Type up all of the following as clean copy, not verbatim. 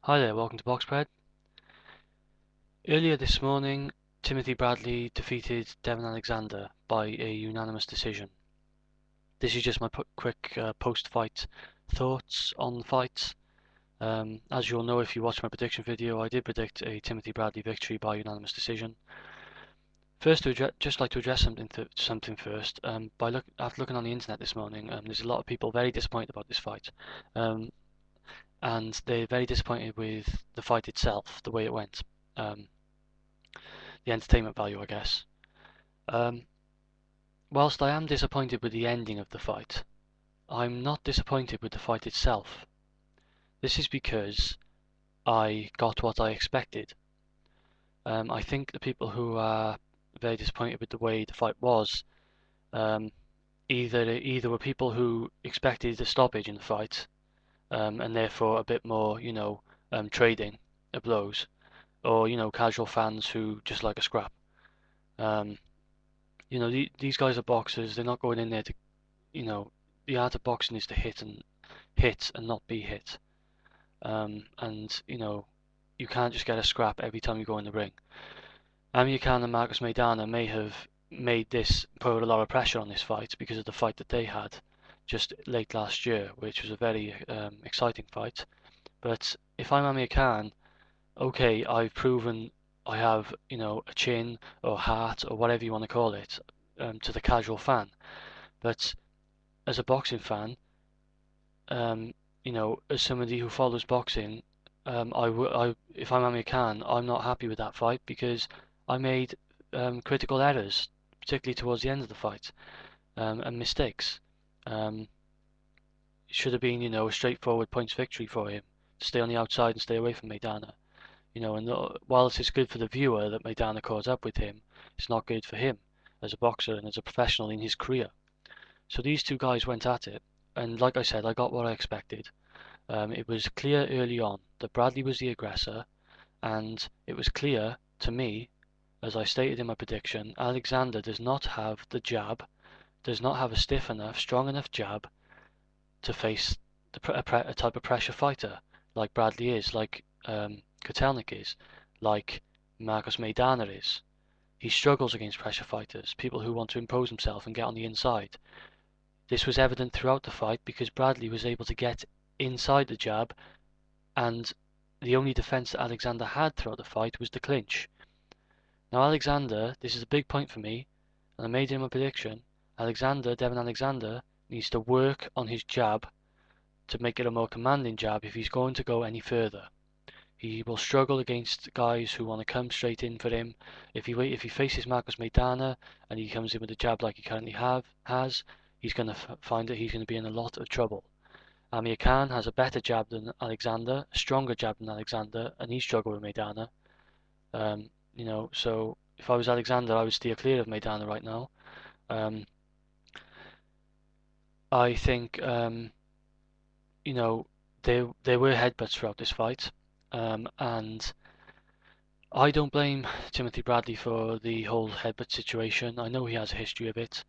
Hi there, welcome to BoxPred. Earlier this morning, Timothy Bradley defeated Devon Alexander by a unanimous decision. This is just my quick post-fight thoughts on the fight. As you'll know if you watched my prediction video, I did predict a Timothy Bradley victory by unanimous decision. First, just like to address something first. After looking on the internet this morning, there's a lot of people very disappointed about this fight. And they're very disappointed with the fight itself, the way it went. The entertainment value, I guess. Um, whilst I am disappointed with the ending of the fight, I'm not disappointed with the fight itself. This is because I got what I expected. I think the people who are very disappointed with the way the fight was, um, either were people who expected a stoppage in the fight, and therefore a bit more, trading of blows, or casual fans who just like a scrap. Um, these guys are boxers. They're not going in there to, you know, the art of boxing is to hit and not be hit. And you can't just get a scrap every time you go in the ring. Amir Khan and Marcos Maidana may have put a lot of pressure on this fight because of the fight that they had just late last year, which was a very exciting fight. But if I'm Amir Khan, okay, I've proven I have, a chin or heart or whatever you want to call it, to the casual fan. But as a boxing fan, as somebody who follows boxing, if I'm Amir Khan, I'm not happy with that fight because I made critical errors, particularly towards the end of the fight, and mistakes. Um, it should have been, a straightforward points victory for him to stay on the outside and stay away from Maidana. And whilst it's good for the viewer that Maidana caught up with him, it's not good for him as a boxer and as a professional in his career. So these two guys went at it, and like I said, I got what I expected. It was clear early on that Bradley was the aggressor, and it was clear to me, as I stated in my prediction, Alexander does not have the jab, does not have a stiff enough, strong enough jab to face a type of pressure fighter like Bradley is, like Kotelnik is, like Marcos Maidana is. He struggles against pressure fighters, people who want to impose himself and get on the inside. This was evident throughout the fight because Bradley was able to get inside the jab, and the only defense that Alexander had throughout the fight was the clinch. Now Alexander, this is a big point for me, and I made him a prediction. Devon Alexander, needs to work on his jab to make it a more commanding jab if he's going to go any further. He will struggle against guys who want to come straight in for him. If he faces Marcos Maidana and he comes in with a jab like he currently has, he's going to find that he's going to be in a lot of trouble. Amir Khan has a better jab than Alexander, a stronger jab than Alexander, and he struggled with Maidana. So if I was Alexander, I would steer clear of Maidana right now. I think, there were headbutts throughout this fight, and I don't blame Timothy Bradley for the whole headbutt situation. I know he has a history of it.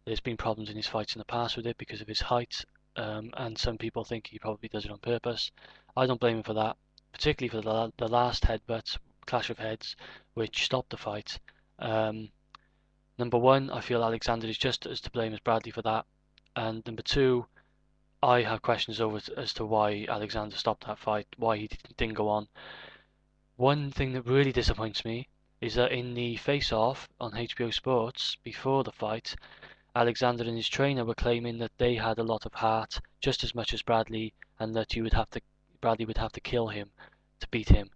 There's been problems in his fights in the past with it because of his height, and some people think he probably does it on purpose. I don't blame him for that, particularly for the last headbutt, clash of heads, which stopped the fight. Number one, I feel Alexander is just as to blame as Bradley for that, and number two, I have questions as to why Alexander stopped that fight, why he didn't go on. One thing that really disappoints me is that in the face-off on HBO Sports before the fight, Alexander and his trainer were claiming that they had a lot of heart, just as much as Bradley, and that Bradley would have to kill him to beat him.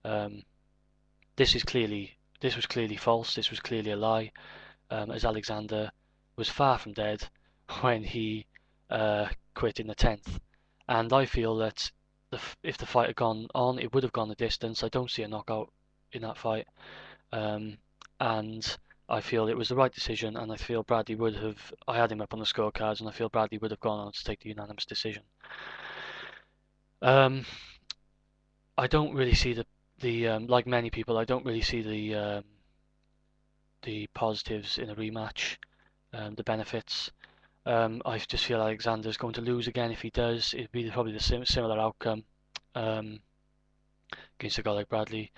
Um, this was clearly false. This was clearly a lie, as Alexander was far from dead when he quit in the 10th. And I feel that if the fight had gone on, it would have gone the distance. I don't see a knockout in that fight. And I feel it was the right decision, and I feel Bradley would have. I had him up on the scorecards, and I feel Bradley would have gone on to take the unanimous decision. Um, I don't really see the like many people. I don't really see the positives in a rematch, the benefits. I just feel Alexander's going to lose again. If he does, it'd be probably the similar outcome. Um, against a guy like Bradley.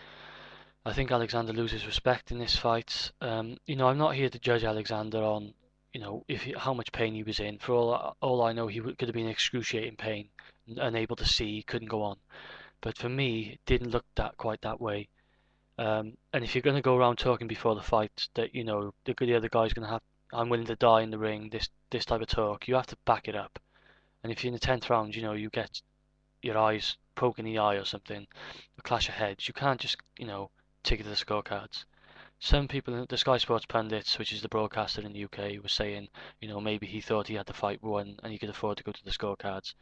I think Alexander loses respect in this fight. I'm not here to judge Alexander on, how much pain he was in. For all I know, he could have been in excruciating pain, unable to see, couldn't go on. But for me, it didn't look quite that way. And if you're going to go around talking before the fight that the other guy's going to have, I'm willing to die in the ring, this type of talk, you have to back it up. And if you're in the 10th round, you get your eyes poking the eye or something, a clash of heads, you can't just take it to the scorecards. Some people, the Sky Sports pundits, which is the broadcaster in the UK, was saying, maybe he thought he had the fight won and he could afford to go to the scorecards.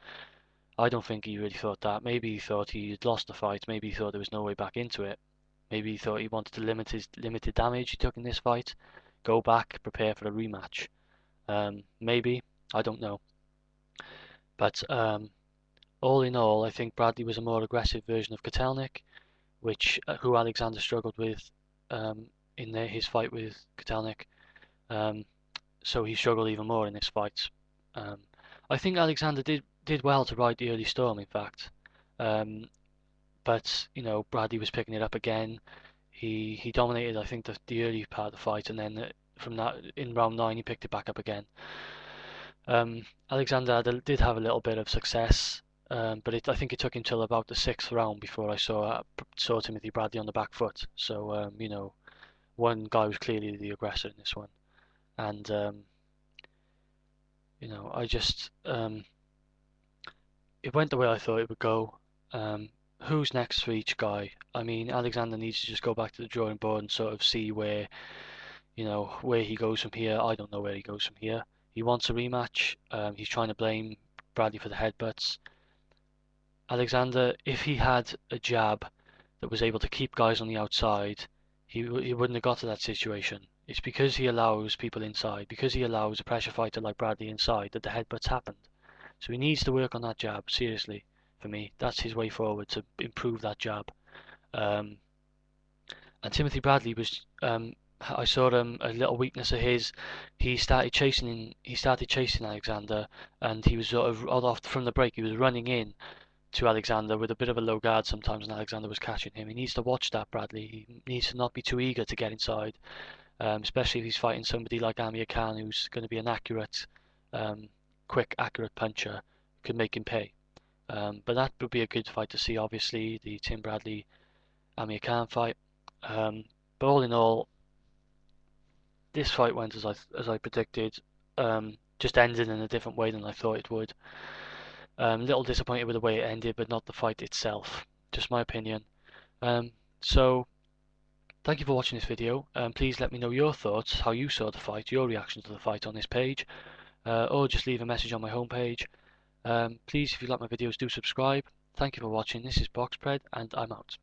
I don't think he really thought that. Maybe he thought he had lost the fight. Maybe he thought there was no way back into it. Maybe he thought he wanted to limit his limited damage he took in this fight, go back, prepare for a rematch. Maybe, I don't know. But all in all, I think Bradley was a more aggressive version of Kotelnik, who Alexander struggled with in his fight with Kotelnik. So he struggled even more in this fight. I think Alexander did well to ride the early storm, in fact. But Bradley was picking it up again. He dominated, I think, the early part of the fight, and then from that in round 9 he picked it back up again. Alexander did have a little bit of success, but I think it took him till about the 6th round before I saw Timothy Bradley on the back foot. So one guy was clearly the aggressor in this one, and I just it went the way I thought it would go. Who's next for each guy? I mean, Alexander needs to just go back to the drawing board and sort of see where he goes from here. I don't know where he goes from here. He wants a rematch. He's trying to blame Bradley for the headbutts. Alexander, if he had a jab that was able to keep guys on the outside, he wouldn't have got to that situation. It's because he allows people inside, because he allows a pressure fighter like Bradley inside, that the headbutts happened. So he needs to work on that jab, seriously, for me. That's his way forward, to improve that jab. And Timothy Bradley was, I saw a little weakness of his. He started chasing Alexander, and he was sort of off from the break. He was running in to Alexander with a bit of a low guard sometimes, and Alexander was catching him. He needs to watch that, Bradley. He needs to not be too eager to get inside, especially if he's fighting somebody like Amir Khan, who's going to be an accurate, quick, accurate puncher, could make him pay. But that would be a good fight to see, obviously, the Tim Bradley Amir Khan fight. But all in all, this fight went as I predicted. Just ended in a different way than I thought it would. Little disappointed with the way it ended, but not the fight itself. Just my opinion. So thank you for watching this video. Please let me know your thoughts, how you saw the fight, your reaction to the fight on this page, or just leave a message on my homepage. Please, if you like my videos, do subscribe. Thank you for watching. This is BoxPred, and I'm out.